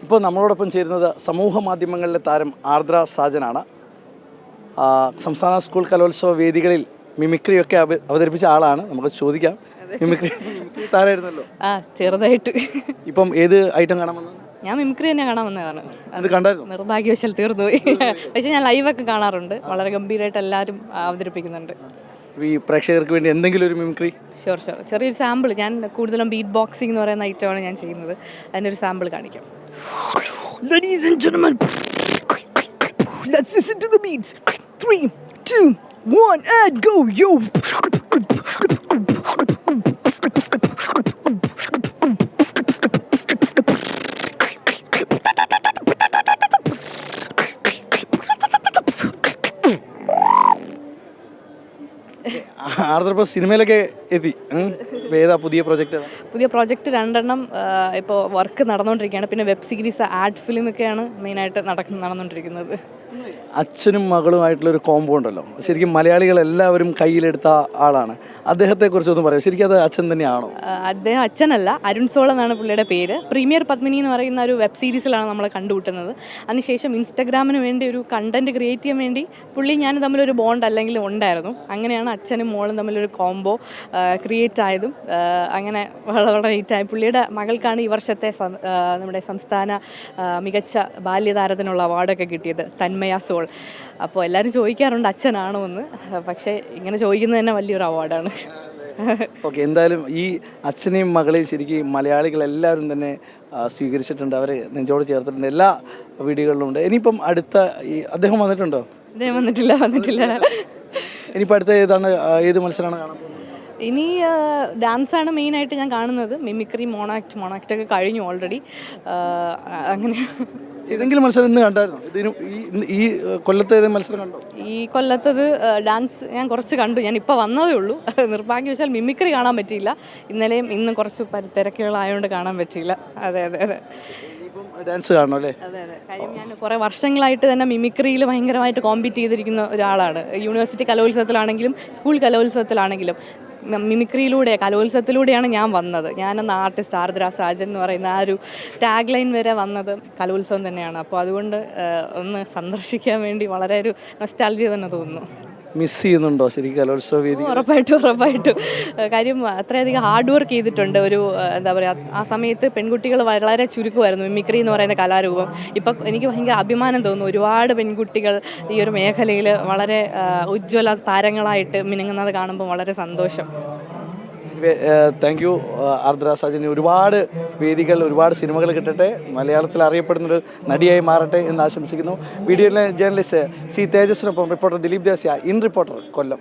ഇപ്പോൾ നമ്മളോടൊപ്പം ചേരുന്നത് സമൂഹ മാധ്യമങ്ങളിലെ താരം ആർദ്ര സാജനാണ്. സംസ്ഥാന സ്കൂൾ കലോത്സവ വേദികളിൽ മിമിക്രിയൊക്കെ അവതരിപ്പിച്ച ആളാണ്. നമുക്ക് ചോദിക്കാം. മിമിക്രി താരമായിരുന്നല്ലോ. ചെറുതായിട്ട്. ഇപ്പം ഏത് ഐറ്റം കാണാൻ വന്നത്? ഞാൻ മിമിക്രി തന്നെ കാണാൻ വന്നതാണ്. അത് കണ്ടായിരുന്നു? നിർഭാഗ്യവശാൽ തീർന്നുപോയി. പക്ഷെ ഞാൻ ലൈവൊക്കെ കാണാറുണ്ട്. വളരെ ഗംഭീരമായിട്ട് എല്ലാവരും അവതരിപ്പിക്കുന്നുണ്ട്. ഈ പ്രേക്ഷകർക്ക് വേണ്ടി എന്തെങ്കിലും ഒരു മിമിക്രി? ഷുവർ. ചെറിയൊരു സാമ്പിൾ. ഞാൻ കൂടുതലും ബീറ്റ് ബോക്സിംഗ് എന്ന് പറയുന്ന ഐറ്റമാണ് ഞാൻ ചെയ്യുന്നത്. അതിൻ്റെ ഒരു സാമ്പിൾ കാണിക്കാം. Ladies and gentlemen, let's listen to the beats. 3, 2, 1 and go, yo. ആർദ്ര ഇപ്പോൾ സിനിമയിലൊക്കെ എത്തി. ഏതാ പുതിയ പ്രോജക്റ്റ്? പുതിയ പ്രോജക്റ്റ് 2 എണ്ണം ഇപ്പോൾ വർക്ക് നടന്നുകൊണ്ടിരിക്കുകയാണ്. പിന്നെ വെബ് സീരീസ്, ആഡ് ഫിലിമൊക്കെയാണ് മെയിനായിട്ട് നടന്നുകൊണ്ടിരിക്കുന്നത്. അച്ഛനും മകളുമായിട്ടുള്ളൊരു കോംബോ ഉണ്ടല്ലോ, ശരിക്കും മലയാളികൾ എല്ലാവരും കയ്യിലെടുത്ത ആളാണ്. അദ്ദേഹത്തെക്കുറിച്ചൊന്ന് പറയാം. ശരിക്കും അത് അച്ഛൻ തന്നെയാണോ? അദ്ദേഹം അച്ഛനല്ല, അരുൺ സോൾ എന്നാണ് പുള്ളിയുടെ പേര്. പ്രീമിയർ പത്മിനി എന്ന് പറയുന്ന ഒരു വെബ് സീരീസിലാണ് നമ്മളെ കണ്ടുമുട്ടുന്നത്. അതിനുശേഷം ഇൻസ്റ്റഗ്രാമിന് വേണ്ടി ഒരു കണ്ടന്റ് ക്രിയേറ്റ് ചെയ്യാൻ വേണ്ടി പുള്ളി ഞാൻ തമ്മിലൊരു ബോണ്ട് അല്ലെങ്കിൽ ഉണ്ടായിരുന്നു. അങ്ങനെയാണ് അച്ഛനും മോളും തമ്മിലൊരു കോംബോ ക്രിയേറ്റ് ആയതും. അങ്ങനെ വളരെ ഹിറ്റായി. പുള്ളിയുടെ മകൾക്കാണ് ഈ വർഷത്തെ നമ്മുടെ സംസ്ഥാന മികച്ച ബാല്യതാരത്തിനുള്ള അവാർഡൊക്കെ കിട്ടിയത്, തന്മയ സോൾ. അപ്പോൾ എല്ലാവരും ചോദിക്കാറുണ്ട് അച്ഛനാണോ എന്ന്. പക്ഷേ ഇങ്ങനെ ചോദിക്കുന്നത് തന്നെ വലിയൊരു അവാർഡാണ്. ഓക്കെ, എന്തായാലും ഈ അച്ഛനെയും മകളെയും ശരിക്കും മലയാളികൾ എല്ലാവരും തന്നെ സ്വീകരിച്ചിട്ടുണ്ട്. അവരെ നെഞ്ചോട് ചേർത്തിട്ടുണ്ട്. എല്ലാ വീഡിയോകളിലും ഉണ്ട്. ഇനിയിപ്പം അടുത്ത അദ്ദേഹം വന്നിട്ടുണ്ടോ? അദ്ദേഹം വന്നിട്ടില്ല. ഇനിയിപ്പോൾ അടുത്ത ഏത് മത്സരമാണ് കാണാൻ പോകുന്നത്? ഇനി ഡാൻസാണ് മെയിനായിട്ട് ഞാൻ കാണുന്നത്. മിമിക്രി, മോണാക്റ്റൊക്കെ കഴിഞ്ഞു ഓൾറെഡി. അങ്ങനെ ഏതെങ്കിലും മത്സരം ഇന്ന് കണ്ടായിരുന്നു? ഈ കൊല്ലത്തെ ഏതെങ്കിലും മത്സരം കണ്ടോ? ഈ കൊല്ലത്തത് ഡാൻസ് ഞാൻ കുറച്ച് കണ്ടു. ഞാൻ ഇപ്പോൾ വന്നതേ ഉള്ളൂ. നിർഭാഗ്യവശാൽ മിമിക്രി കാണാൻ പറ്റിയില്ല. ഇന്നലെയും ഇന്നും കുറച്ച് തിരക്കുകളായതുകൊണ്ട് കാണാൻ പറ്റിയില്ല. അതെ. ഡാൻസ് കാണണം അല്ലേ? അതെ. കാര്യം ഞാൻ കുറേ വർഷങ്ങളായിട്ട് തന്നെ മിമിക്രിയിൽ ഭയങ്കരമായിട്ട് കോമ്പീറ്റ് ചെയ്തിരിക്കുന്ന ഒരാളാണ്. യൂണിവേഴ്സിറ്റി കലോത്സവത്തിലാണെങ്കിലും സ്കൂൾ കലോത്സവത്തിലാണെങ്കിലും കലോത്സവത്തിലൂടെയാണ് ഞാൻ വന്നത്. ഞാനെന്ന ആർട്ടിസ്റ്റ് ആർദ്ര സാജൻ എന്ന് പറയുന്ന ആ ഒരു ടാഗ് ലൈൻ വരെ വന്നത് കലോത്സവം തന്നെയാണ്. അപ്പോൾ അതുകൊണ്ട് ഒന്ന് സന്ദർശിക്കാൻ വേണ്ടി വളരെ ഒരു നൊസ്റ്റാൾജിയ തന്നെ തോന്നുന്നു. മിസ് ചെയ്യുന്നുണ്ടോ ശരിക്കും കലോത്സവ വേദി? ഉറപ്പായിട്ടും. കാര്യം അത്രയധികം ഹാർഡ് വർക്ക് ചെയ്തിട്ടുണ്ട്. ഒരു എന്താ പറയുക, ആ സമയത്ത് പെൺകുട്ടികൾ വളരെ ചുരുക്കമായിരുന്നു മിമിക്രി എന്ന് പറയുന്ന കലാരൂപം. ഇപ്പം എനിക്ക് ഭയങ്കര അഭിമാനം തോന്നുന്നു. ഒരുപാട് പെൺകുട്ടികൾ ഈ ഒരു മേഖലയിൽ വളരെ ഉജ്ജ്വല താരങ്ങളായിട്ട് മിനുങ്ങുന്നത് കാണുമ്പോൾ വളരെ സന്തോഷം. താങ്ക് യു ആർദ്ര സാജന്. ഒരുപാട് വേദികൾ, ഒരുപാട് സിനിമകൾ കിട്ടട്ടെ, മലയാളത്തിൽ അറിയപ്പെടുന്നൊരു നടിയായി മാറട്ടെ എന്ന് ആശംസിക്കുന്നു. വീഡിയോയിലെ ജേർണലിസ്റ്റ് സി തേജസിനൊപ്പം റിപ്പോർട്ടർ ദിലീപ് ദേസ്യ, ഇൻ റിപ്പോർട്ടർ, കൊല്ലം.